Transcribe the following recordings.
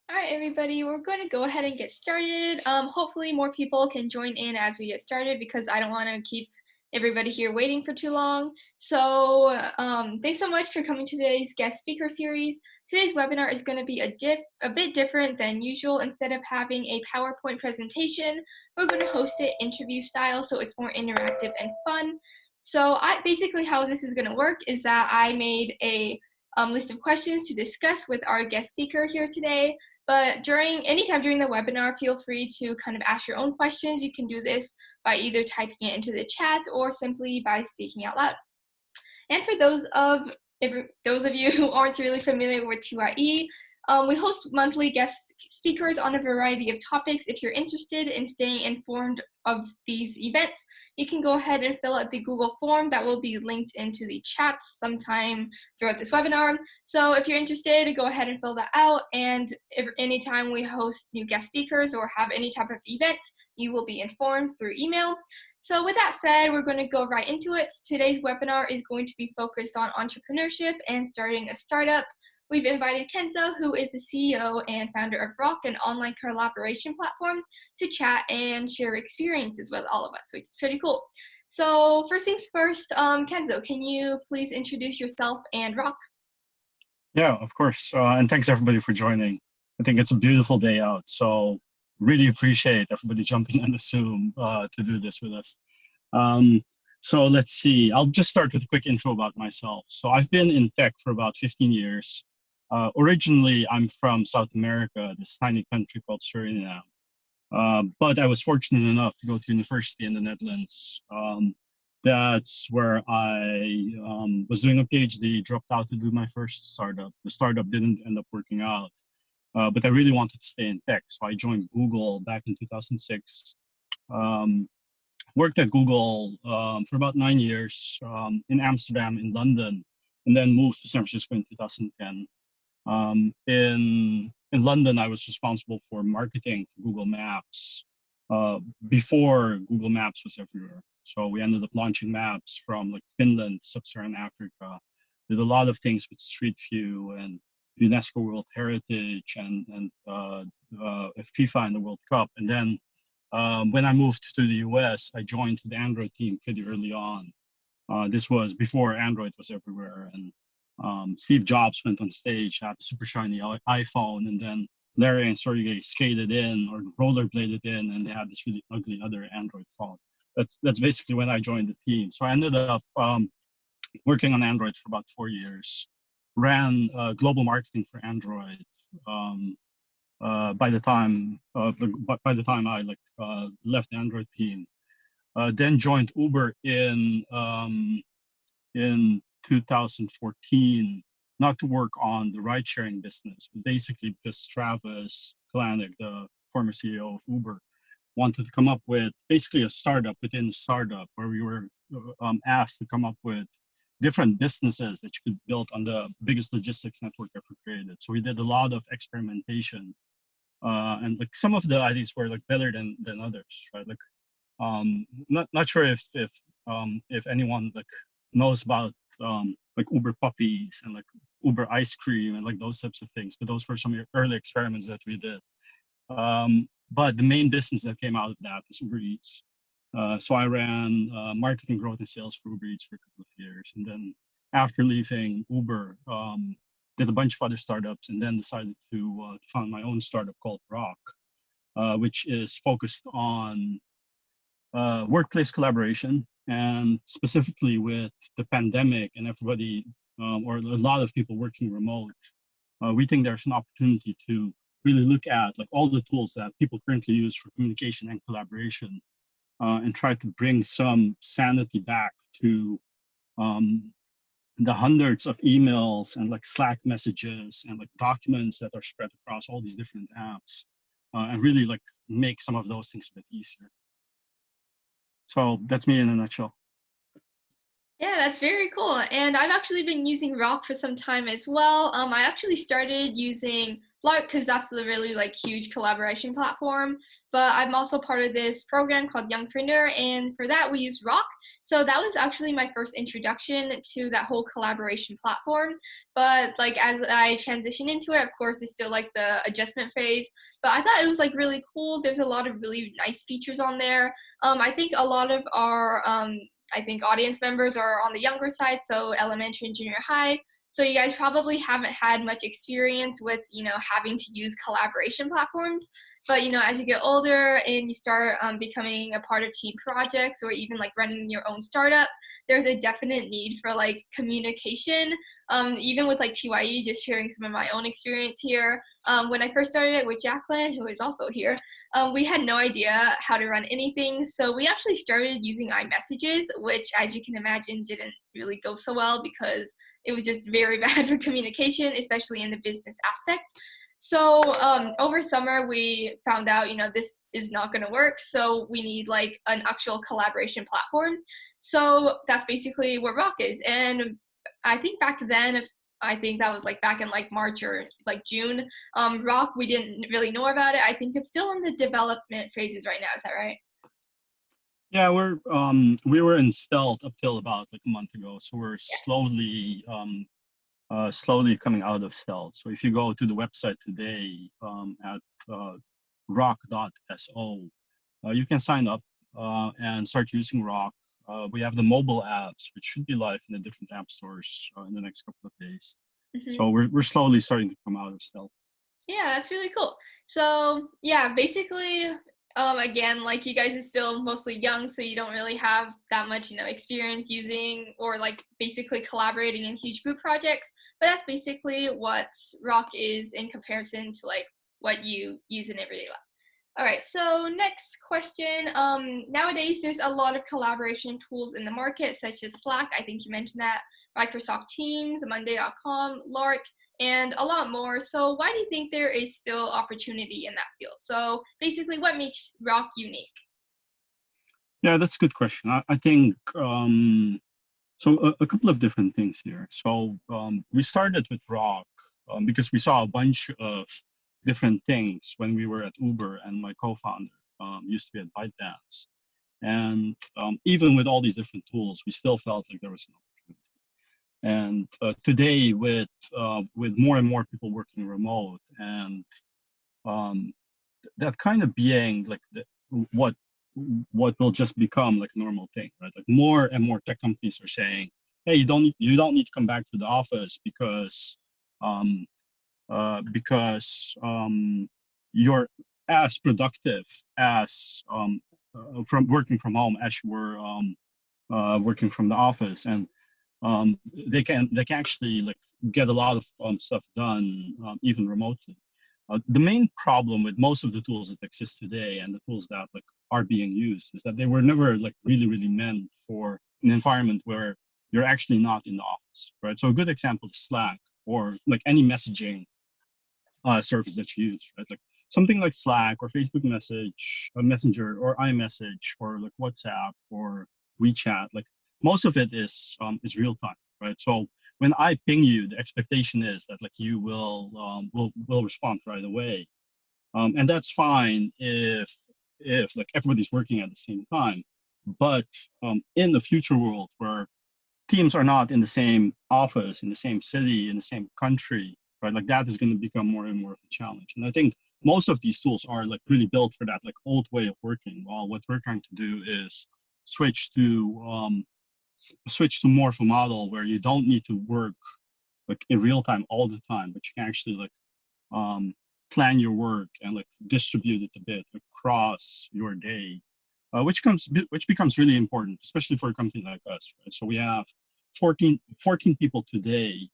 All right, everybody, we're going to go ahead and get started. Hopefully, more people can join in as we get started because I don't want to keep everybody here waiting for too long. So, thanks so much for coming to today's guest speaker series. Today's webinar is going to be a bit different than usual. Instead of having a PowerPoint presentation, we're going to host it interview style, so it's more interactive and fun. So, I basically how this is going to work is that I made a list of questions to discuss with our guest speaker here today. But anytime during the webinar, feel free to kind of ask your own questions. You can do this by either typing it into the chat or simply by speaking out loud. And for those of you who aren't really familiar with 2IE, we host monthly guest speakers on a variety of topics. If you're interested in staying informed of these events, you can go ahead and fill out the Google form that will be linked into the chat sometime throughout this webinar. So if you're interested, go ahead and fill that out. And anytime we host new guest speakers or have any type of event, you will be informed through email. So with that said, we're going to go right into it. Today's webinar is going to be focused on entrepreneurship and starting a startup. We've invited Kenzo, who is the CEO and founder of Rock, an online collaboration platform, to chat and share experiences with all of us, which is pretty cool. So first things first, Kenzo, can you please introduce yourself and Rock? Yeah, of course. And thanks everybody for joining. I think it's a beautiful day out. So really appreciate everybody jumping on the Zoom to do this with us. So let's see. I'll just start with a quick intro about myself. So I've been in tech for about 15 years. Originally, I'm from South America, this tiny country called Suriname. But I was fortunate enough to go to university in the Netherlands. That's where I was doing a PhD, dropped out to do my first startup. The startup didn't end up working out, but I really wanted to stay in tech. So I joined Google back in 2006. Worked at Google for about 9 years in Amsterdam, in London, and then moved to San Francisco in 2010. In London, I was responsible for marketing for Google Maps before Google Maps was everywhere. So we ended up launching maps from like Finland, Sub-Saharan Africa. Did a lot of things with Street View and UNESCO World Heritage and FIFA and the World Cup. And then when I moved to the US, I joined the Android team pretty early on. This was before Android was everywhere, and Steve Jobs went on stage, had a super shiny iPhone, and then Larry and Sergey skated in or rollerbladed in, and they had this really ugly other Android phone. That's basically when I joined the team. So I ended up working on Android for about 4 years, ran global marketing for Android. By the time I left the Android team, then joined Uber in 2014, not to work on the ride sharing business, but basically because Travis Kalanick, the former CEO of Uber, wanted to come up with basically a startup within a startup where we were asked to come up with different businesses that you could build on the biggest logistics network ever created. So we did a lot of experimentation, and like some of the ideas were like better than others, right? Like not sure if anyone like knows about like Uber puppies and like Uber ice cream and like those types of things, but those were some early experiments that we did. But the main business that came out of that was Uber Eats. So I ran marketing, growth, and sales for Uber Eats for a couple of years, and then after leaving Uber, did a bunch of other startups, and then decided to found my own startup called Rock, which is focused on workplace collaboration, and specifically with the pandemic and everybody or a lot of people working remote, we think there's an opportunity to really look at like all the tools that people currently use for communication and collaboration, and try to bring some sanity back to the hundreds of emails and like Slack messages and like documents that are spread across all these different apps, and really like make some of those things a bit easier. So that's me in a nutshell. Yeah, that's very cool. And I've actually been using Rock for some time as well. I actually started using Lark because that's the really like huge collaboration platform. But I'm also part of this program called Youngpreneur, and for that we use Rock. So that was actually my first introduction to that whole collaboration platform. But like as I transition into it, of course, it's still like the adjustment phase. But I thought it was like really cool. There's a lot of really nice features on there. I think a lot of our I think audience members are on the younger side, so elementary and junior high. So you guys probably haven't had much experience with, having to use collaboration platforms. But, as you get older and you start becoming a part of team projects or even like running your own startup, there's a definite need for like communication. Even with like TYE, just sharing some of my own experience here. When I first started it with Jacqueline, who is also here, we had no idea how to run anything. So we actually started using iMessages, which, as you can imagine, didn't really go so well because it was just very bad for communication, especially in the business aspect. So over summer, we found out, this is not going to work. So we need like an actual collaboration platform. So that's basically what Rock is. And I think back then, I think that was like back in like March or like June, Rock, we didn't really know about it. I think it's still in the development phases right now. Is that right? Yeah, we were in stealth up till about like a month ago, so we're Yeah. slowly coming out of stealth. So if you go to the website today at rock.so, you can sign up and start using Rock. We have the mobile apps, which should be live in the different app stores in the next couple of days. Hmm. So we're slowly starting to come out of stealth. Yeah, that's really cool. So yeah, basically, again, like you guys are still mostly young, so you don't really have that much, experience using or like basically collaborating in huge group projects. But that's basically what Rock is in comparison to like what you use in everyday life. All right, so next question. Nowadays, there's a lot of collaboration tools in the market, such as Slack, I think you mentioned that, Microsoft Teams, Monday.com, Lark, and a lot more. So why do you think there is still opportunity in that field? So basically, what makes Rock unique? Yeah, that's a good question. I think so. A couple of different things here. So we started with Rock because we saw a bunch of different things when we were at Uber, and my co-founder used to be at ByteDance. And even with all these different tools, we still felt like there was an opportunity. And today, with more and more people working remote, and um, that kind of being like what what will just become like a normal thing, right? Like more and more tech companies are saying, hey, you don't need to come back to the office um, because you're as productive as from working from home as you were working from the office, and they can actually like get a lot of stuff done even remotely. The main problem with most of the tools that exist today and the tools that like are being used is that they were never like really meant for an environment where you're actually not in the office, right? So a good example is Slack, or like any messaging service that you use, right? Like something like Slack or Facebook Messenger or iMessage or like WhatsApp or WeChat. Like most of it is real time, right? So when I ping you, the expectation is that like you will respond right away, and that's fine if like everybody's working at the same time. But in the future world where teams are not in the same office, in the same city, in the same country, right? Like that is going to become more and more of a challenge. And I think most of these tools are like really built for that like old way of working. While what we're trying to do is switch to more of a model where you don't need to work like in real time all the time, but you can actually like um, plan your work and like distribute it a bit across your day, which becomes really important, especially for a company like us, right? So we have 14 people today,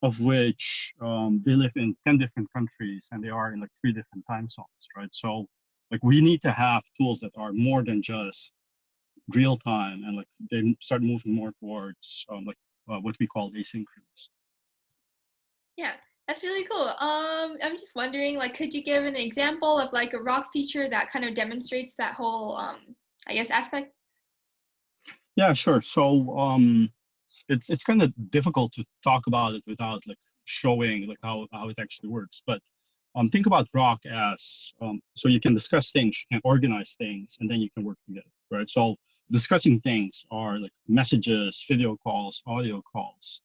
of which they live in 10 different countries and they are in like 3 different time zones, right? So like we need to have tools that are more than just real time, and like they start moving more towards what we call asynchronous. Yeah, that's really cool. I'm just wondering, like, could you give an example of like a Rock feature that kind of demonstrates that whole, I guess, aspect? Yeah, sure. So it's kind of difficult to talk about it without like showing like how it actually works. But think about Rock as so you can discuss things, you can organize things, and then you can work together, right? So discussing things are like messages, video calls, audio calls,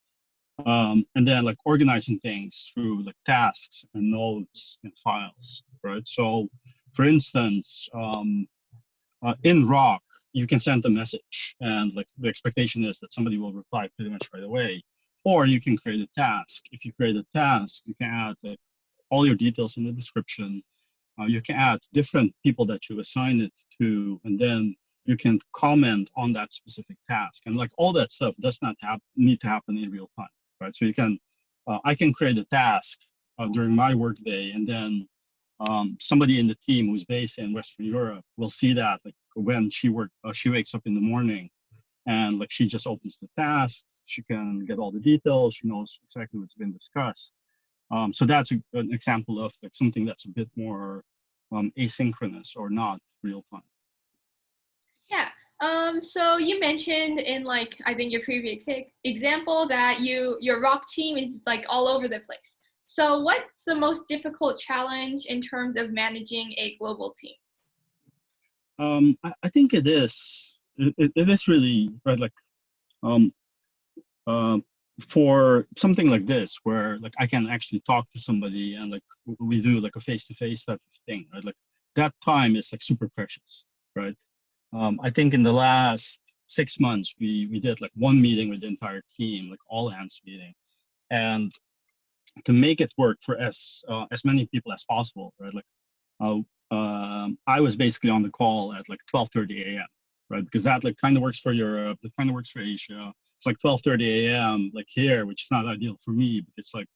and then like organizing things through like tasks and notes and files, right? So, for instance, in Rock, you can send a message, and like the expectation is that somebody will reply pretty much right away. Or you can create a task. If you create a task, you can add like all your details in the description. You can add different people that you assign it to, and then you can comment on that specific task. And like all that stuff does not need to happen in real time, right? So you can, I can create a task during my workday, and then somebody in the team who's based in Western Europe will see that like when she wakes up in the morning, and like she just opens the task, she can get all the details, she knows exactly what's been discussed. So that's an example of like something that's a bit more asynchronous or not real time. Yeah. So you mentioned in like I think your previous example that your rock team is like all over the place. So what's the most difficult challenge in terms of managing a global team? I think it is. It is really right. Like um, uh, for something like this, where like I can actually talk to somebody and like we do like a face-to-face type of thing, right? Like that time is like super precious, right? I think in the last 6 months, we did like one meeting with the entire team, like all hands meeting, and to make it work for as many people as possible, right? Like uh, I was basically on the call at like 12:30 a.m. right? Because that like kind of works for Europe, it kind of works for Asia. It's like 12:30 a.m. like here, which is not ideal for me, but it's like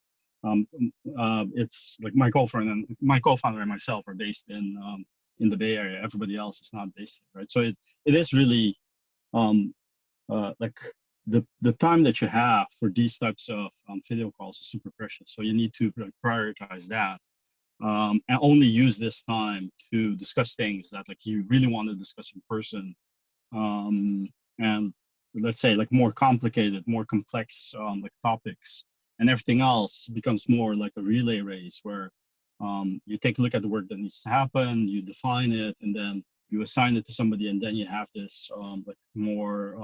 my co-founder and myself are based in the Bay Area. Everybody else is not based here, right? So it is really um, like the time that you have for these types of video calls is super precious. So you need to like, prioritize that and only use this time to discuss things that like you really want to discuss in person. And let's say like more complicated, more complex like topics, and everything else becomes more like a relay race where you take a look at the work that needs to happen, you define it, and then you assign it to somebody, and then you have this like more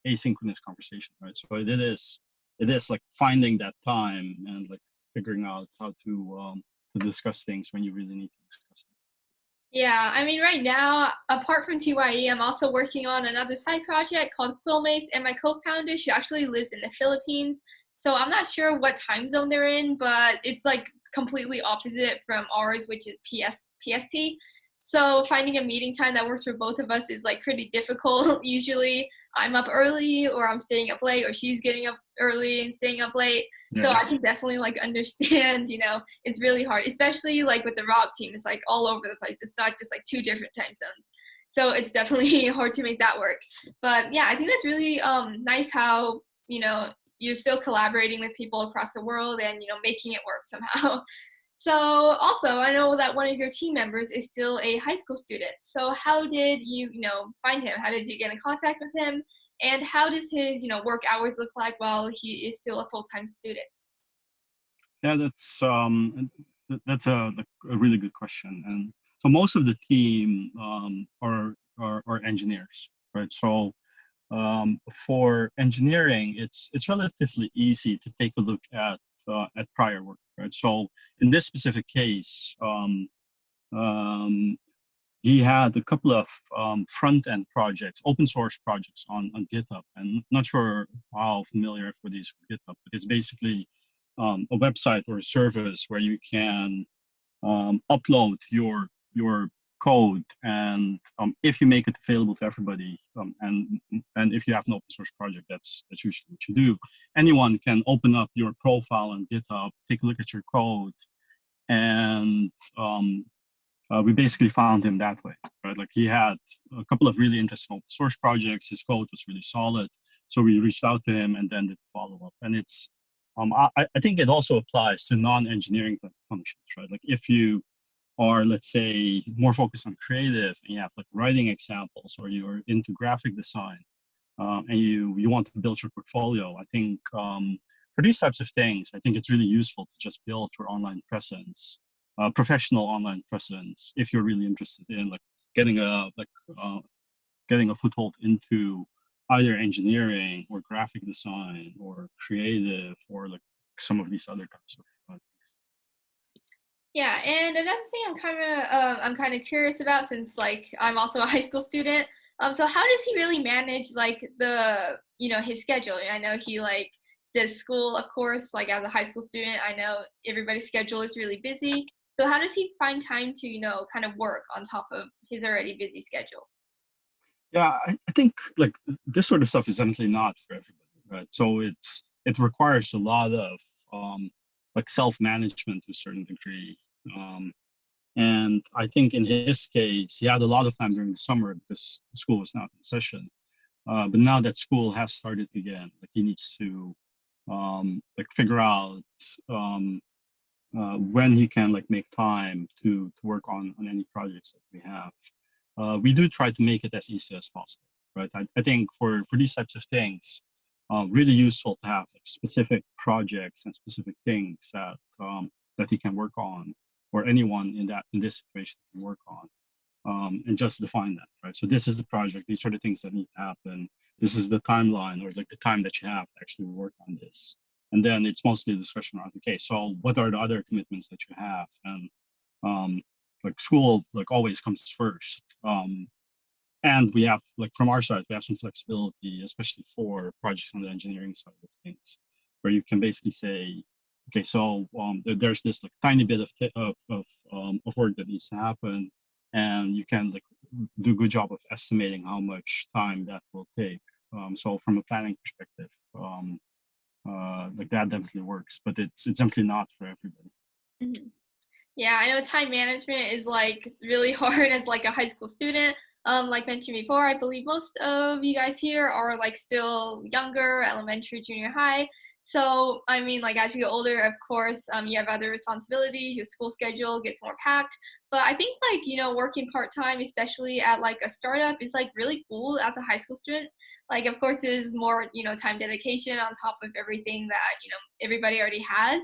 asynchronous conversation, right? So it is like finding that time and like figuring out how to discuss things when you really need to discuss them. Yeah, I mean, right now, apart from TYE, I'm also working on another side project called Quillmates, and my co-founder, she actually lives in the Philippines. So I'm not sure what time zone they're in, but it's like completely opposite from ours, which is PST. So finding a meeting time that works for both of us is like pretty difficult. Usually I'm up early or I'm staying up late or she's getting up early and staying up late. So Yeah. I can definitely like understand, it's really hard, especially like with the rock team. It's like all over the place. It's not just like two different time zones. So it's definitely hard to make that work. But yeah, I think that's really nice how, you're still collaborating with people across the world and, making it work somehow. So also, I know that one of your team members is still a high school student. So how did you, find him? How did you get in contact with him? And how does his, work hours look like while he is still a full-time student? Yeah, that's a really good question. And so most of the team are engineers, right? So for engineering, it's relatively easy to take a look at prior work, right? So in this specific case, um, he had a couple of front end projects, open source projects on GitHub. And not sure how familiar everybody is with GitHub, but it's basically a website or a service where you can upload your code, and if you make it available to everybody, and if you have an open source project, that's usually what you do. Anyone can open up your profile on GitHub, take a look at your code, and we basically found him that way, right? Like he had a couple of really interesting open source projects. His code was really solid, so we reached out to him and then did follow up. And it's I think it also applies to non-engineering functions, right? Like if you are, let's say, more focused on creative and you have like writing examples, or you're into graphic design, and you want to build your portfolio, I think for these types of things, I think it's really useful to just build your online presence professional online presence if you're really interested in like getting a like uh, getting a foothold into either engineering or graphic design or creative or like some of these other types of Yeah, and another thing I'm kind of curious about since like I'm also a high school student. So how does he really manage like the his schedule? I know he like does school, of course, like as a high school student. I know everybody's schedule is really busy. So how does he find time to kind of work on top of his already busy schedule? yeah, I think like this sort of stuff is definitely not for everybody, right? So it requires a lot of like self-management to a certain degree. um, and I think in his case he had a lot of time during the summer because school was not in session. But now that school has started again, like he needs to like figure out um, when he can like make time to work on any projects that we have. We do try to make it as easy as possible, right? I think for these types of things, really useful to have like specific projects and specific things that he can work on, or anyone in this situation can work on, and just define that, right? So this is the project. These are the things that need to happen. This is the timeline, or like the time that you have to actually work on this. And then it's mostly a discussion around, okay, so what are the other commitments that you have? And um, like school, like always comes first. And we have, like from our side, we have some flexibility, especially for projects on the engineering side of things, where you can basically say, okay, so there's this like tiny bit of work that needs to happen, and you can like do a good job of estimating how much time that will take. So from a planning perspective, like that definitely works, but it's definitely not for everybody. Mhm. Yeah, I know time management is like really hard as like a high school student. Like mentioned before, I believe most of you guys here are like still younger, elementary, junior high. So I mean, like as you get older, of course, you have other responsibilities. Your school schedule gets more packed. But I think like working part time, especially at like a startup, is like really cool as a high school student. Like, of course, it is more time dedication on top of everything that everybody already has,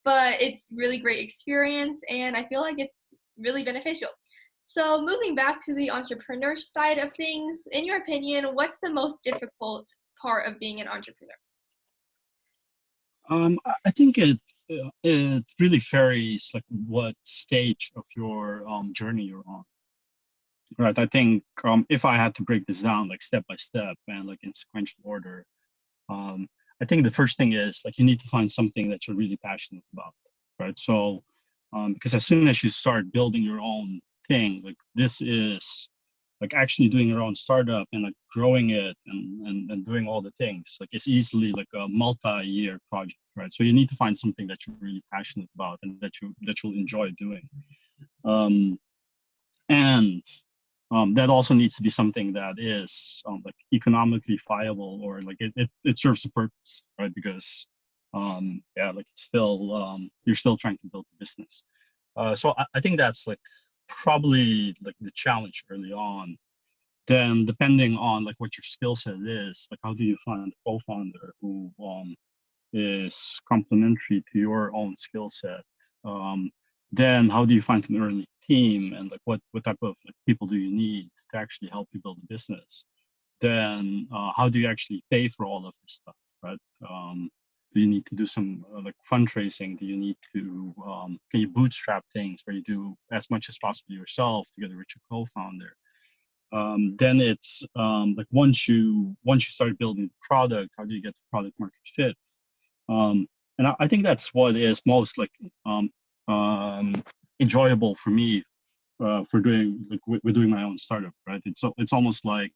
but it's really great experience and I feel like it's really beneficial. So moving back to the entrepreneur side of things, in your opinion, what's the most difficult part of being an entrepreneur? I think it really varies like what stage of your journey you're on. Right. I think if I had to break this down like step by step and like in sequential order, um, I think the first thing is like you need to find something that you're really passionate about. Right. So because as soon as you start building your own thing, like this is like actually doing your own startup and like growing it and doing all the things, like it's easily like a multi-year project, right? So you need to find something that you're really passionate about and that you'll enjoy doing. Um, and that also needs to be something that is like economically viable, or like it serves a purpose, right? Because yeah, like it's still you're still trying to build a business. So I think that's like probably like the challenge early on. Then depending on like what your skill set is, like how do you find a co-founder who is complementary to your own skill set? Um, then how do you find an early team, and like what type of like people do you need to actually help you build a business? Then how do you actually pay for all of this stuff, right? Do you need to do some like fundraising? Do you need to can you bootstrap things where you do as much as possible yourself together with your co-founder? Then it's like once you start building the product, how do you get the product market fit? And I think that's what is most like um, um, enjoyable for me for doing like with doing my own startup, right? It's almost like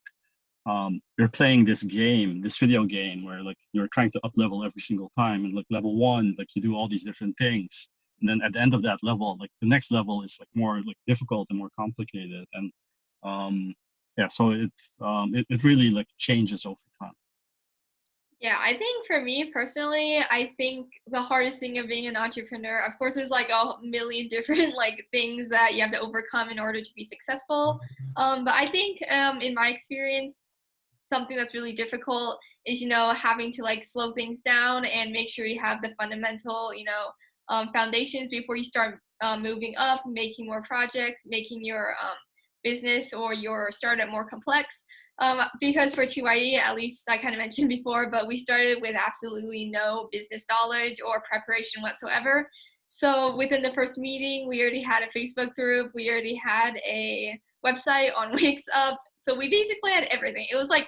you're playing this game, this video game, where like you're trying to up level every single time, and like level one, like you do all these different things, and then at the end of that level, like the next level is like more like difficult and more complicated, and um, yeah, so it really like changes over time. Yeah, I think for me personally, I think the hardest thing of being an entrepreneur, of course, there's like a million different like things that you have to overcome in order to be successful. But I think in my experience, something that's really difficult is having to like slow things down and make sure you have the fundamental foundations before you start moving up, making more projects, making your business or your startup more complex. Because for 2IE, at least I kind of mentioned before, but we started with absolutely no business knowledge or preparation whatsoever. So within the first meeting, we already had a Facebook group, we already had a website on Wix up. So we basically had everything. It was like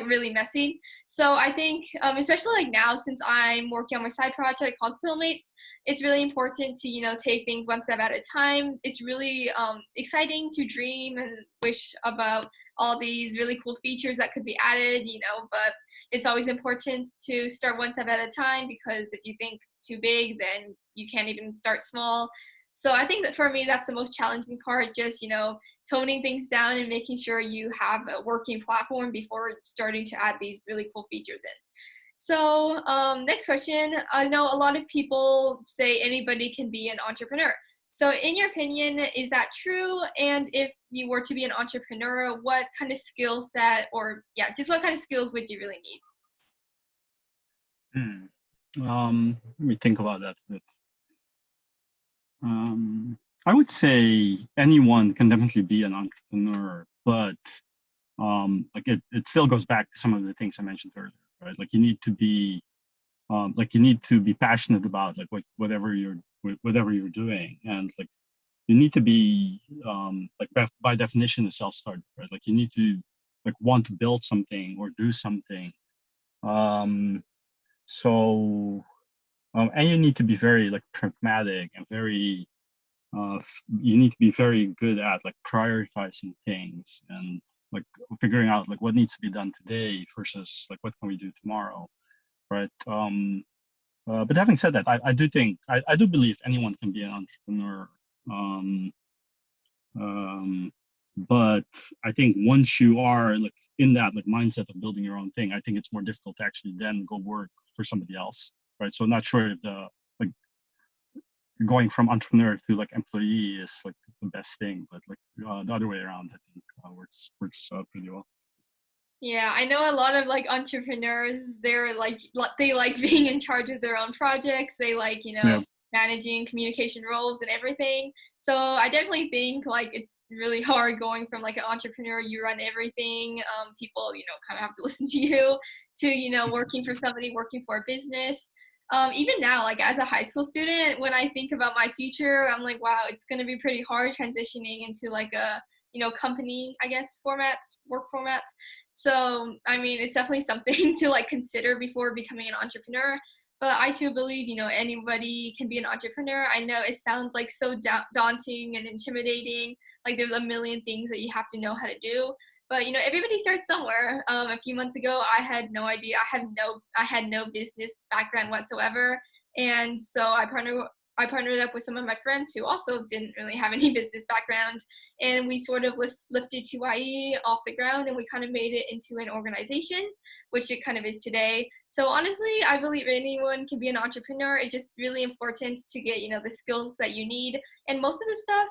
really messy. So I think, especially like now, since I'm working on my side project called Quillmates, it's really important to take things one step at a time. It's really exciting to dream and wish about all these really cool features that could be added, but it's always important to start one step at a time, because if you think too big, then you can't even start small. So I think that for me, that's the most challenging part, just toning things down and making sure you have a working platform before starting to add these really cool features in. So, next question. I know a lot of people say anybody can be an entrepreneur. So, in your opinion, is that true? And if you were to be an entrepreneur, what kind of skill set, or yeah, just what kind of skills would you really need? Hmm. Let me think about that a bit. Um, I would say anyone can definitely be an entrepreneur, but like it still goes back to some of the things I mentioned earlier, right? Like you need to be passionate about like whatever you're doing, and like you need to be like by definition a self-starter, right? Like you need to like want to build something or do something. Um, so and you need to be very like pragmatic and very you need to be very good at like prioritizing things and like figuring out like what needs to be done today versus like what can we do tomorrow, right? But having said that, I do think I do believe anyone can be an entrepreneur. Um, um, but I think once you are like in that like mindset of building your own thing, I think it's more difficult to actually then go work for somebody else, right? So I'm not sure if the like going from entrepreneur to like employee is like the best thing, but like the other way around, I think works pretty well. Yeah, I know a lot of like entrepreneurs, they're like they like being in charge of their own projects. They like, Yeah. managing communication roles and everything. So I definitely think like it's really hard going from like an entrepreneur, you run everything. People, kind of have to listen to you, to, working for somebody, working for a business. Even now, like as a high school student, when I think about my future, I'm like, wow, it's going to be pretty hard transitioning into like a, company, I guess, formats, work formats. So, I mean, it's definitely something to like consider before becoming an entrepreneur. But I too believe, anybody can be an entrepreneur. I know it sounds like so daunting and intimidating. Like there's a million things that you have to know how to do. But everybody starts somewhere. A few months ago, I had no idea. I had no business background whatsoever, and so I partnered up with some of my friends who also didn't really have any business background, and we sort of lifted 2IE off the ground, and we kind of made it into an organization, which it kind of is today. So honestly, I believe anyone can be an entrepreneur. It's just really important to get, the skills that you need. And most of the stuff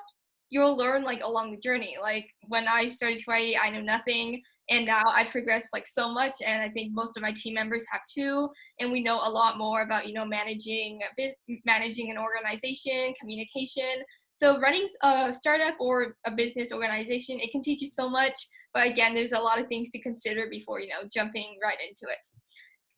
you'll learn like along the journey. Like when I started 2IE, I knew nothing. And now I've progressed like so much, and I think most of my team members have too. And we know a lot more about managing an organization, communication. So running a startup or a business organization, it can teach you so much. But again, there's a lot of things to consider before jumping right into it.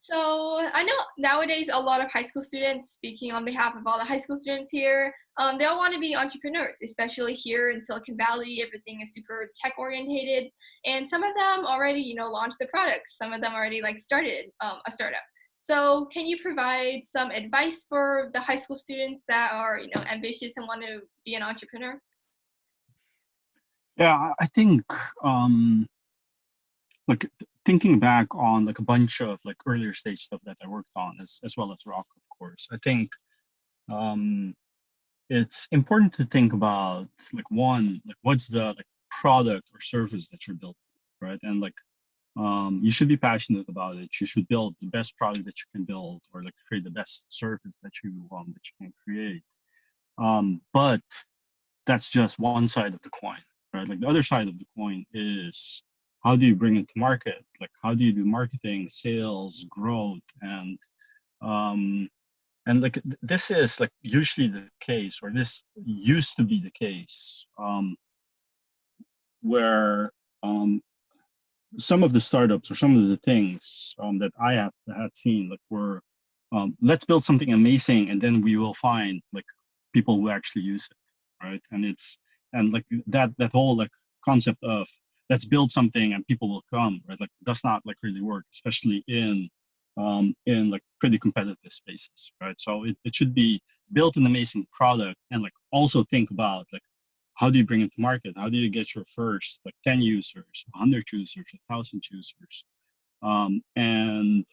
So I know nowadays a lot of high school students, speaking on behalf of all the high school students here, they all want to be entrepreneurs, especially here in Silicon Valley. Everything is super tech orientated, and some of them already, launched the products. Some of them already like started a startup. So can you provide some advice for the high school students that are, ambitious and want to be an entrepreneur? Yeah, I think um like thinking back on like a bunch of like earlier stage stuff that I worked on as well as rock, of course, I think um it's important to think about like one, like what's the like product or service that you're building, right? And like you should be passionate about it. You should build the best product that you can build, or like create the best service that you can create. But that's just one side of the coin, right? Like the other side of the coin is how do you bring it to market? Like how do you do marketing, sales, growth, um, And like this is like usually the case, or this used to be the case, where some of the startups or some of the things that I have had seen like were let's build something amazing and then we will find like people who actually use it, right? And it's and like that whole like concept of let's build something and people will come, right? Like does not like really work, especially in like pretty competitive spaces, right? So it should be build an amazing product and like also think about like how do you bring it to market? How do you get your first like 10 users, 100 users, 1,000 users? And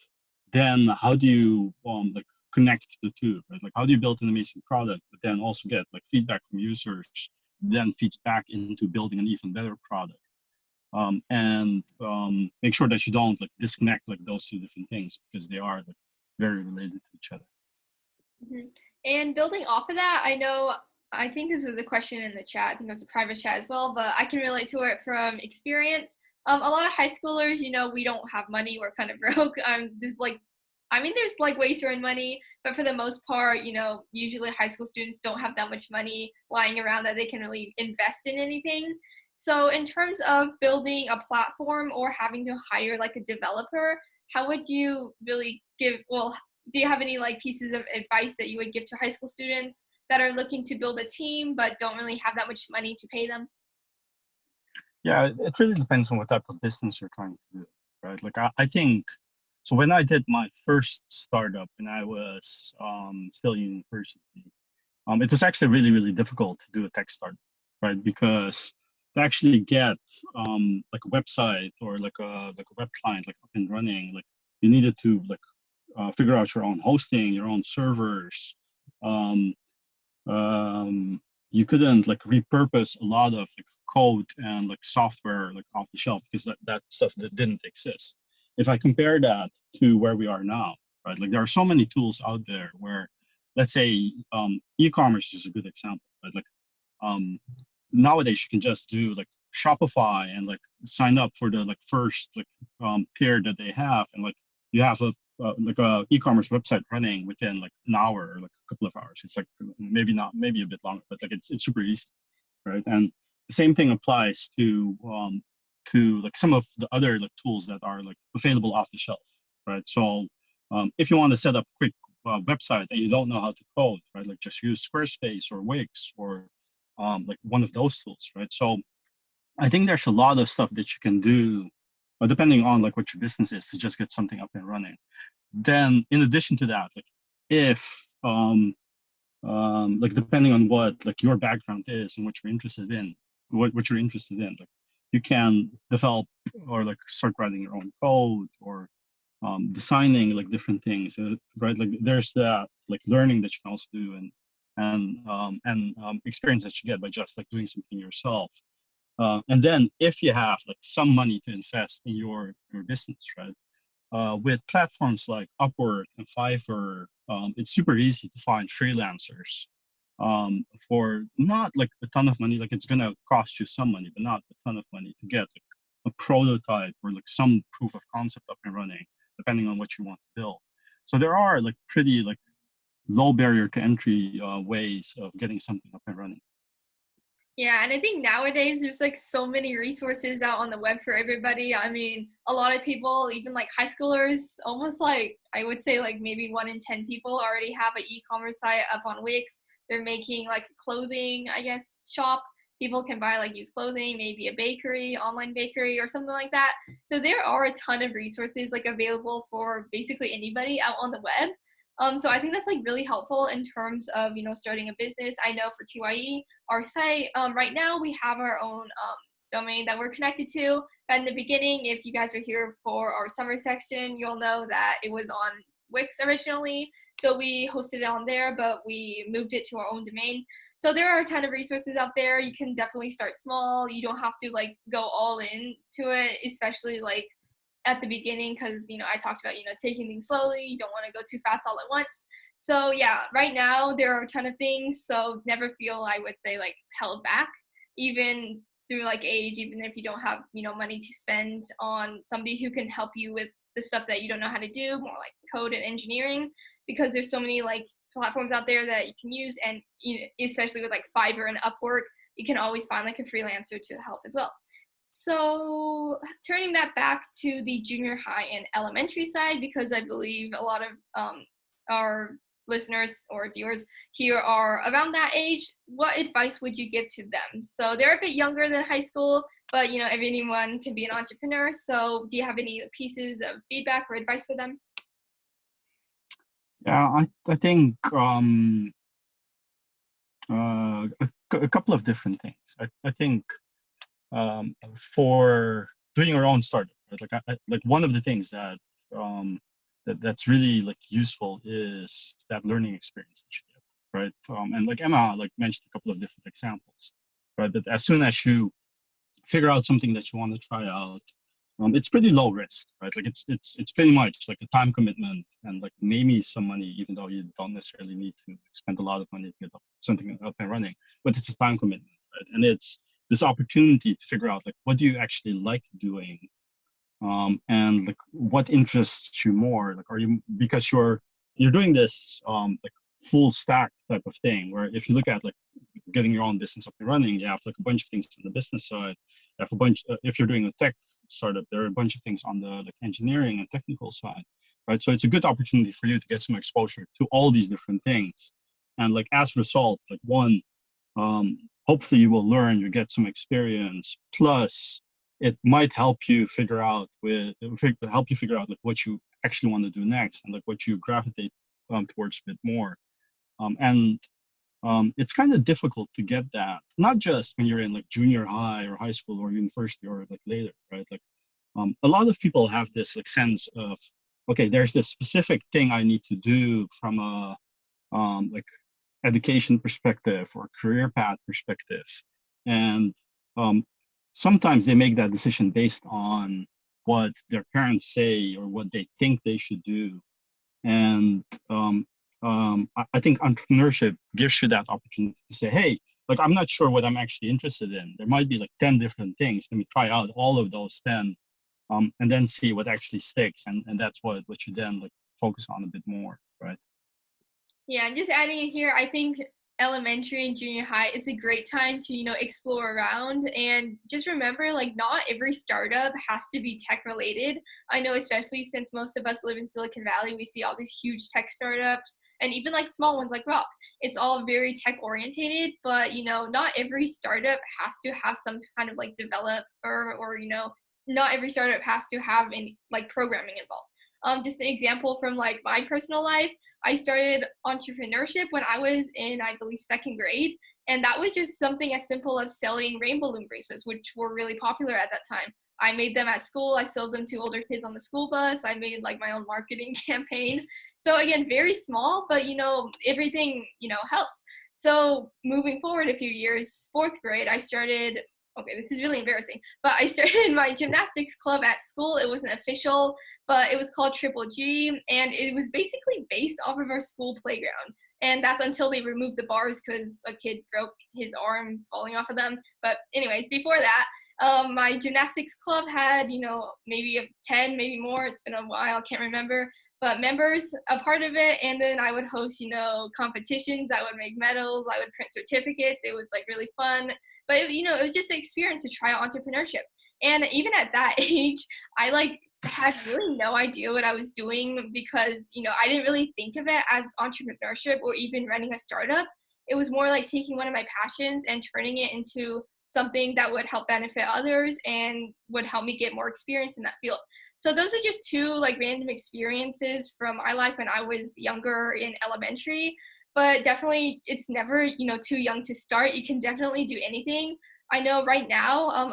then how do you like connect the two, right? Like how do you build an amazing product, but then also get like feedback from users, then feeds back into building an even better product. And make sure that you don't like disconnect like those two different things because they are like very related to each other. Mhm. And building off of that, I know, I think this was a question in the chat. I think it was a private chat as well, but I can relate to it from experience. A lot of high schoolers, we don't have money. We're kind of broke. There's like, I mean, there's like ways to earn money, but for the most part, usually high school students don't have that much money lying around that they can really invest in anything. So, in terms of building a platform or having to hire like a developer, how would you really well, do you have any like pieces of advice that you would give to high school students that are looking to build a team but don't really have that much money to pay them? Yeah, it really depends on what type of business you're trying to do, right? Like I think so when I did my first startup when I was still in university, it was actually really, really difficult to do a tech startup, right? Because to actually get like a website or like a web client like up and running, like you needed to like figure out your own hosting, your own servers. Um, um, you couldn't like repurpose a lot of like code and like software like off the shelf because that stuff that didn't exist. If I compare that to where we are now, right? Like there are so many tools out there where, let's say, e-commerce is a good example, right? Like um, nowadays you can just do like Shopify and like sign up for the like first like tier that they have, and like you have a like a e-commerce website running within like an hour or like a couple of hours. It's like maybe not, maybe a bit longer, but like it's super easy, right? And the same thing applies to like some of the other like tools that are like available off the shelf, right? So if you want to set up a quick website and you don't know how to code, right? Like just use Squarespace or Wix or like one of those tools, right? So I think there's a lot of stuff that you can do, depending on like what your business is, to just get something up and running. Then in addition to that, like if like depending on what like your background is and what you're interested in, what you're interested in, like you can develop or like start writing your own code or designing like different things, right? Like there's that like learning that you can also do, and experience that you get by just like doing something yourself. And then if you have like some money to invest in your business, right? With platforms like Upwork and Fiverr, it's super easy to find freelancers for not like a ton of money. Like it's gonna cost you some money, but not a ton of money to get like a prototype or like some proof of concept up and running, depending on what you want to build. So there are like pretty like low barrier to entry ways of getting something up and running. Yeah, and I think nowadays there's like so many resources out on the web for everybody. I mean, a lot of people, even like high schoolers, almost like I would say like maybe 1 in 10 people already have an e-commerce site up on Wix. They're making like a clothing, I guess, shop. People can buy like used clothing, maybe a bakery, online bakery or something like that. So there are a ton of resources like available for basically anybody out on the web. So I think that's like really helpful in terms of starting a business. I know for TYE, our site right now we have our own domain that we're connected to. But in the beginning, if you guys are here for our summer section, you'll know that it was on Wix originally. So we hosted it on there, but we moved it to our own domain. So there are a ton of resources out there. You can definitely start small. You don't have to like go all in to it, especially like at the beginning, because I talked about taking things slowly. You don't want to go too fast all at once. So yeah, right now there are a ton of things, so never feel, I would say, like held back, even through like age, even if you don't have money to spend on somebody who can help you with the stuff that you don't know how to do, more like code and engineering, because there's so many like platforms out there that you can use, and especially with like Fiverr and Upwork, you can always find like a freelancer to help as well. So turning that back to the junior high and elementary side, because I believe a lot of our listeners or viewers here are around that age, what advice would you give to them? So they're a bit younger than high school, but anyone can be an entrepreneur. So do you have any pieces of feedback or advice for them? Yeah, I think a couple of different things. I think for doing your own startup, right? Like one of the things that's really like useful is that learning experience that you get, right? And like Emma like mentioned a couple of different examples, right? But as soon as you figure out something that you want to try out, it's pretty low risk, right? Like it's pretty much like a time commitment and like maybe some money, even though you don't necessarily need to spend a lot of money to get something up and running, but it's a time commitment, right? And it's this opportunity to figure out like what do you actually like doing, and like what interests you more. Like are you, because you're doing this like full stack type of thing, where if you look at like getting your own business up and running, you have like a bunch of things on the business side. You have a bunch, if you're doing a tech startup, there are a bunch of things on the like engineering and technical side, right? So it's a good opportunity for you to get some exposure to all these different things. And like as a result, like one, hopefully you will learn, you get some experience, plus it might help you figure out like what you actually want to do next and like what you gravitate towards a bit more. And it's kind of difficult to get that, not just when you're in like junior high or high school or university or like later, right? Like a lot of people have this like sense of, okay, there's this specific thing I need to do from a like education perspective or career path perspective. And um, sometimes they make that decision based on what their parents say or what they think they should do. And I think entrepreneurship gives you that opportunity to say, hey, like I'm not sure what I'm actually interested in. There might be like 10 different things. Let me try out all of those 10, and then see what actually sticks. And that's what you then like focus on a bit more, right? Yeah, and just adding in here, I think elementary and junior high, it's a great time to, explore around, and just remember, like, not every startup has to be tech related. I know, especially since most of us live in Silicon Valley, we see all these huge tech startups and even like small ones like Rock. It's all very tech orientated, but not every startup has to have some kind of like developer, or not every startup has to have any like programming involved. Just an example from like my personal life, I started entrepreneurship when I was in, I believe, second grade. And that was just something as simple as selling rainbow balloon bracelets, which were really popular at that time. I made them at school. I sold them to older kids on the school bus. I made like my own marketing campaign. So again, very small, but everything, helps. So moving forward a few years, fourth grade, I started, okay, this is really embarrassing, but I started my gymnastics club at school. It wasn't official, but it was called Triple G, and it was basically based off of our school playground. And that's until they removed the bars because a kid broke his arm falling off of them. But anyways, before that, my gymnastics club had, maybe 10, maybe more. It's been a while, can't remember. But members a part of it, and then I would host, competitions. I would make medals. I would print certificates. It was like really fun. But it was just an experience to try entrepreneurship. And even at that age, I like had really no idea what I was doing because, I didn't really think of it as entrepreneurship or even running a startup. It was more like taking one of my passions and turning it into something that would help benefit others and would help me get more experience in that field. So those are just two like random experiences from my life when I was younger in elementary. But definitely it's never, too young to start. You can definitely do anything. I know right now,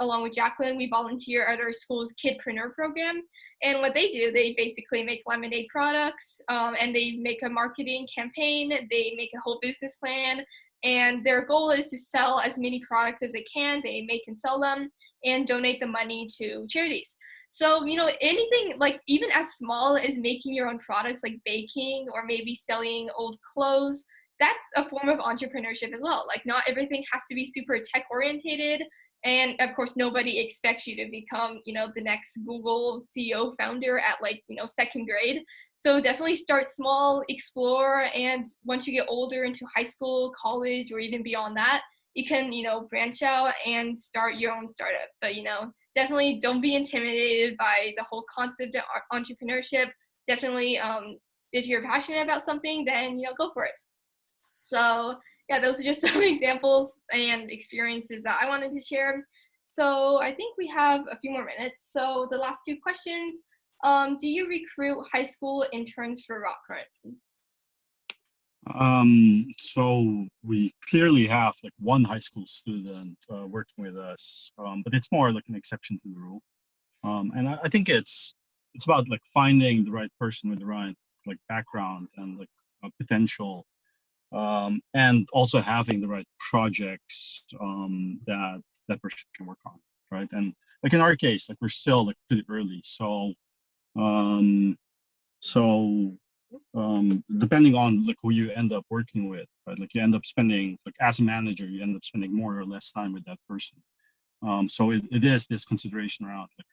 along with Jacqueline, we volunteer at our school's Kidpreneur program. And what they do, they basically make lemonade products, and they make a marketing campaign. They make a whole business plan. And their goal is to sell as many products as they can. They make and sell them and donate the money to charities. So, anything like even as small as making your own products like baking or maybe selling old clothes, that's a form of entrepreneurship as well. Like not everything has to be super tech orientated. And of course, nobody expects you to become, the next Google CEO founder at like, second grade. So definitely start small, explore, and once you get older into high school, college, or even beyond that, you can, branch out and start your own startup. But, definitely don't be intimidated by the whole concept of entrepreneurship. Definitely, if you're passionate about something, then, go for it. So yeah, those are just some examples and experiences that I wanted to share. So I think we have a few more minutes. So the last two questions. Do you recruit high school interns for Rock currently? So we clearly have like one high school student working with us, but it's more like an exception to the rule. And I think it's about like finding the right person with the right like background and like potential, and also having the right projects that person can work on, right? And like in our case, like we're still like pretty early, um, so depending on like who you end up working with, right? Like you end up spending like as a manager, you end up spending more or less time with that person. So it is this consideration around like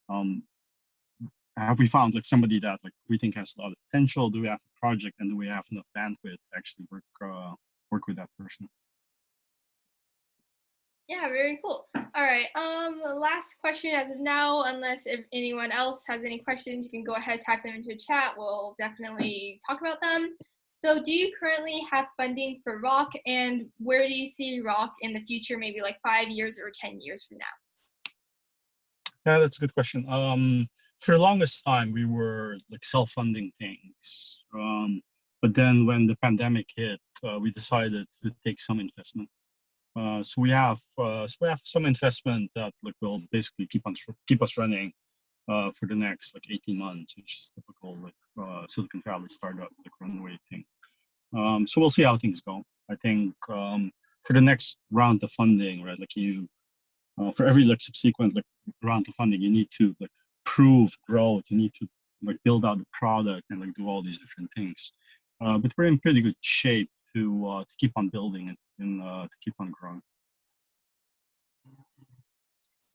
um, have we found like somebody that like we think has a lot of potential? Do we have a project and do we have enough bandwidth to actually work with that person? Yeah, very cool. All right. Last question as of now, unless if anyone else has any questions, you can go ahead, type them into chat. We'll definitely talk about them. So, do you currently have funding for Rock, and where do you see Rock in the future, maybe like 5 years or 10 years from now? Yeah, that's a good question. For the longest time, we were like self-funding things. But then when the pandemic hit, we decided to take some investment. So we have some investment that like will basically keep us running for the next like 18 months, which is typical like Silicon Valley startup like runway thing. So we'll see how things go. I think for the next round of funding, right? Like for every like subsequent like round of funding, you need to like prove growth. You need to like build out the product and like do all these different things. But we're in pretty good shape to keep on building it and to keep on growing.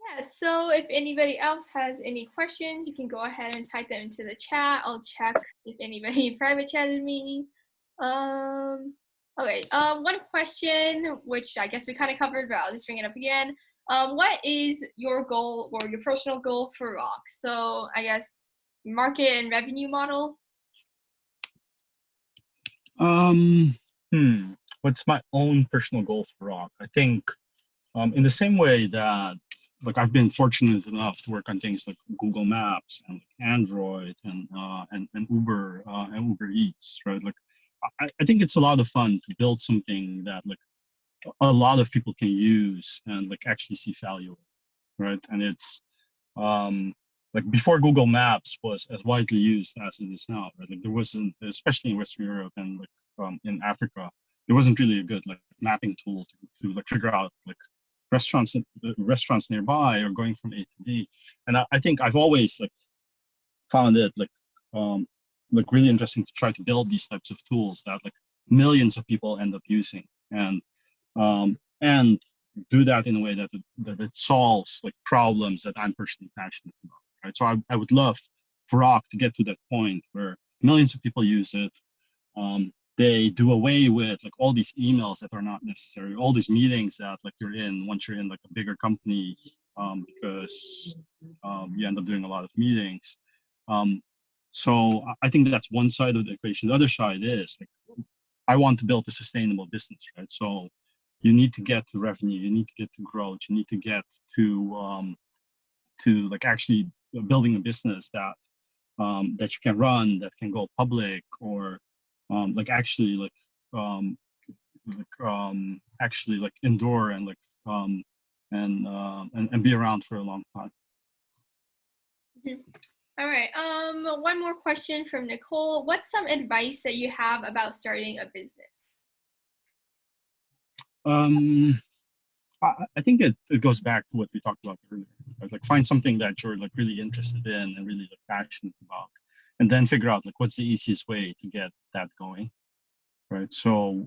Yeah, so if anybody else has any questions, you can go ahead and type them into the chat. I'll check if anybody private chatted me. Um, okay, one question, which I guess we kind of covered, but I'll just bring it up again. What is your goal or your personal goal for Rock? So I guess market and revenue model. Um, hmm. What's my own personal goal for Rock? I think in the same way that like I've been fortunate enough to work on things like Google Maps and like Android and Uber Eats, right? Like I think it's a lot of fun to build something that like a lot of people can use and like actually see value in, right? And it's um like before Google Maps was as widely used as it is now, right? Like there wasn't, especially in Western Europe and like in Africa, there wasn't really a good like mapping tool to like figure out like restaurants nearby or going from A to B. And I think I've always found it um like really interesting to try to build these types of tools that like millions of people end up using and do that in a way that it solves like problems that I'm personally passionate about, right? So I would love for Rock to get to that point where millions of people use it. They do away with like all these emails that are not necessary, all these meetings that like you're in once you're in like a bigger company, because you end up doing a lot of meetings. Um, so I think that's one side of the equation. The other side is like I want to build a sustainable business, right? So you need to get to revenue, you need to get to growth, you need to get to like actually building a business that you can run, that can go public, or like um, actually like endure and and be around for a long time. Mhm. All right. One more question from Nicole. What's some advice that you have about starting a business? Um, I think it goes back to what we talked about earlier. Right? Like find something that you're like really interested in and really like passionate about, and then figure out like what's the easiest way to get that going, right? So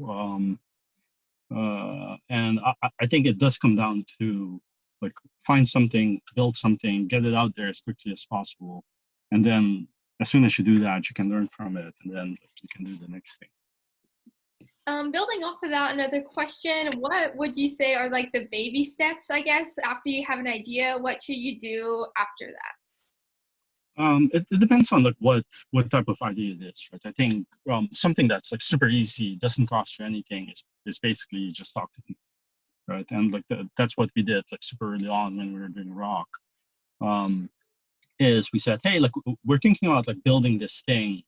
and I think it does come down to like find something, build something, get it out there as quickly as possible, and then as soon as you do that, you can learn from it, and then you can do the next thing. Building off of that, another question, what would you say are like the baby steps, I guess, after you have an idea? What should you do after that? It depends on like what type of idea it is, right? I think something that's like super easy, doesn't cost you anything, is basically you just talk to people, right? And like that's what we did like super early on when we were doing rock. Um, is we said, hey, like we're thinking about like building this thing.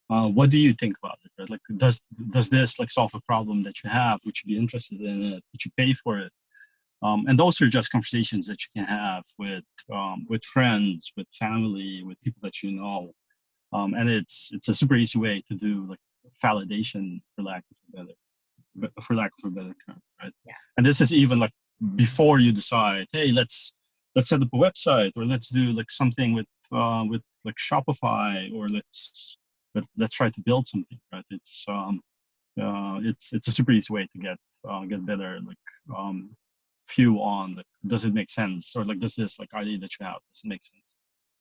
What do you think about it? Right? Like, does this like solve a problem that you have? Would you be interested in it? Would you pay for it? And those are just conversations that you can have with friends, with family, with people that you know. And it's a super easy way to do like validation, for lack of a better term, right? Yeah. And this is even like before you decide, hey, let's set up a website, or let's do like something with like Shopify, or let's try to build something, right? It's a super easy way to get better like view on like, does it make sense, or like does this like idea that you have, does it make sense?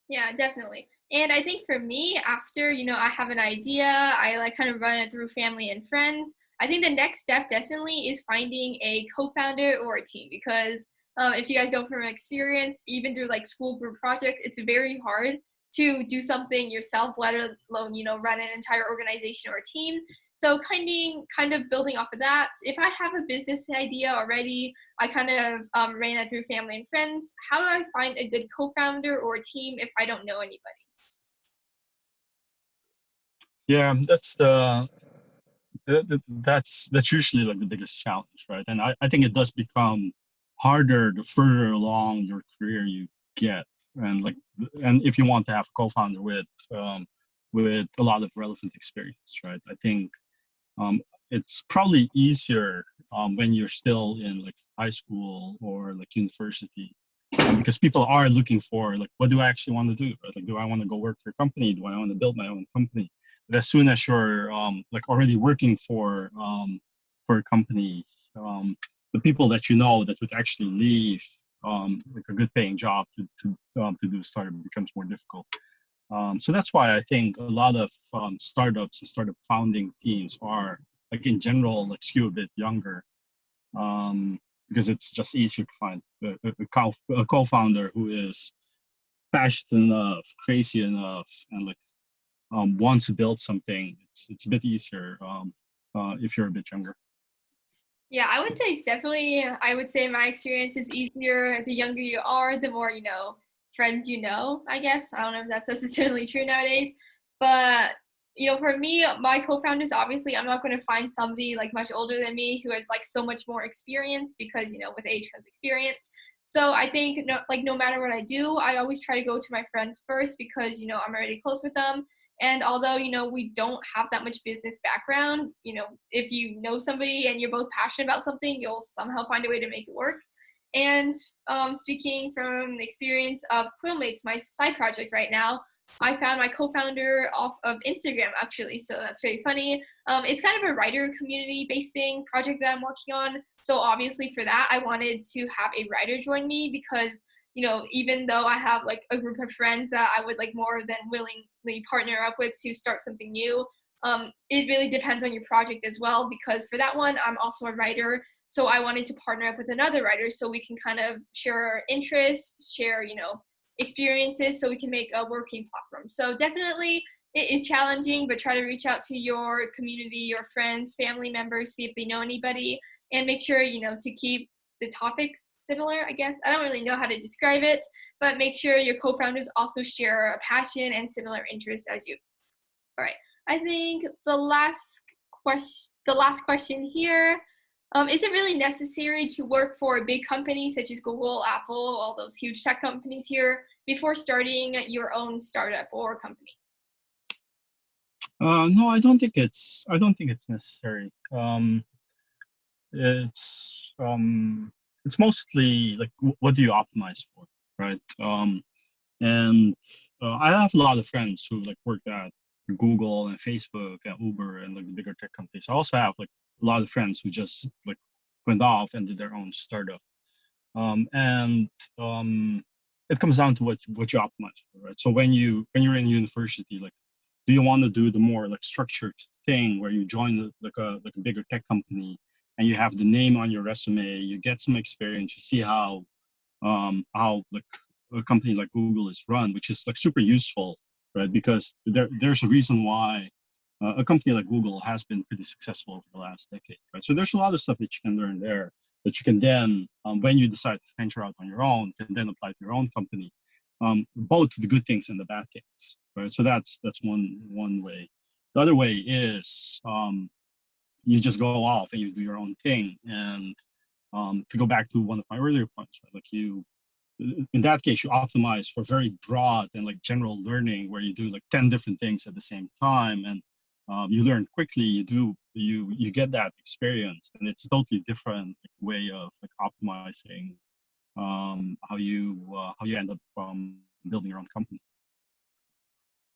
Yeah, definitely. And I think for me, after, I have an idea, I like kind of run it through family and friends. I think the next step definitely is finding a co-founder or a team because if you guys know from experience, even through like school group projects, it's very hard to do something yourself, let alone, run an entire organization or a team. So kind of building off of that, if I have a business idea already, I kind of ran it through family and friends. How do I find a good co-founder or a team if I don't know anybody? Yeah, that's usually like the biggest challenge, right? And I think it does become harder the further along your career you get, and like and if you want to have a co-founder with a lot of relevant experience, right? I think it's probably easier when you're still in like high school or like university, because people are looking for like, what do I actually want to do? Right? Like, do I want to go work for a company? Do I want to build my own company? But as soon as you're like already working for a company, the people that you know that would actually leave like a good paying job to do a startup becomes more difficult. So that's why I think a lot of startups and startup founding teams are like in general like skew a bit younger, because it's just easier to find a co-founder who is passionate enough, crazy enough, and like wants to build something. It's a bit easier if you're a bit younger. Yeah, I would say it's definitely, I would say in my experience, it's easier the younger you are, the more, friends you know, I guess. I don't know if that's necessarily true nowadays. But, for me, my co-founders, obviously, I'm not going to find somebody like much older than me who has like so much more experience because, with age comes experience. So I think, no matter what I do, I always try to go to my friends first because, I'm already close with them. And although, we don't have that much business background, if you know somebody and you're both passionate about something, you'll somehow find a way to make it work. And speaking from the experience of Quillmates, my side project right now, I found my co-founder off of Instagram actually, so that's very funny. It's kind of a writer community-based thing project that I'm working on. So obviously for that, I wanted to have a writer join me because even though I have like a group of friends that I would like more than willingly partner up with to start something new, it really depends on your project as well. Because for that one, I'm also a writer, so I wanted to partner up with another writer so we can kind of share our interests, share experiences, so we can make a working platform. So definitely. It is challenging, but try to reach out to your community, your friends, family members, see if they know anybody, and make sure to keep the topics similar, I guess. I don't really know how to describe it, but make sure your co-founders also share a passion and similar interests as you. All right. I think the last question here. Is it really necessary to work for a big company such as Google, Apple, all those huge tech companies here before starting your own startup or company? No, I don't think it's necessary. It's mostly like what do you optimize for, right? And I have a lot of friends who like worked at Google and Facebook and Uber and like the bigger tech companies. I also have like a lot of friends who just like went off and did their own startup. And it comes down to what you optimize for, right? So when you're in university, like, do you want to do the more like structured thing where you join like a bigger tech company and you have the name on your resume, you get some experience, you see how like a company like Google is run, which is like super useful, right? Because there's a reason why a company like Google has been pretty successful over the last decade, right? So there's a lot of stuff that you can learn there that you can then, when you decide to venture out on your own, can then apply to your own company, both the good things and the bad things, right? So that's one way. The other way is you just go off and you do your own thing. And to go back to one of my earlier points, right? Like you, in that case, you optimize for very broad and like general learning where you do like 10 different things at the same time. And you learn quickly, you get that experience, and it's a totally different way of like optimizing how you end up building your own company.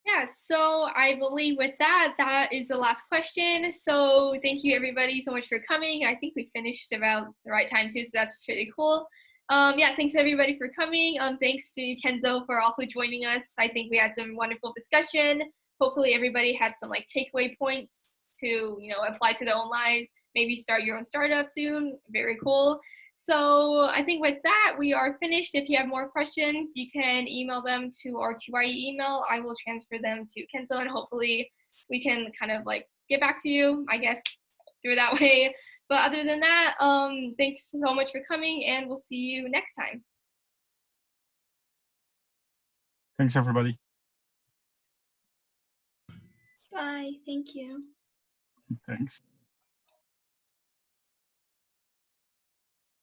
Yeah, so I believe with that, that is the last question. So thank you everybody so much for coming. I think we finished about the right time too, so that's pretty cool. Yeah, thanks everybody for coming. Thanks to Kenzo for also joining us. I think we had some wonderful discussion. Hopefully everybody had some like takeaway points to, apply to their own lives. Maybe start your own startup soon. Very cool. So I think with that, we are finished. If you have more questions, you can email them to our TYE email. I will transfer them to Kenzo, and hopefully we can kind of like get back to you, I guess, through that way. But other than that, thanks so much for coming, and we'll see you next time. Thanks, everybody. Bye. Thank you. Thanks.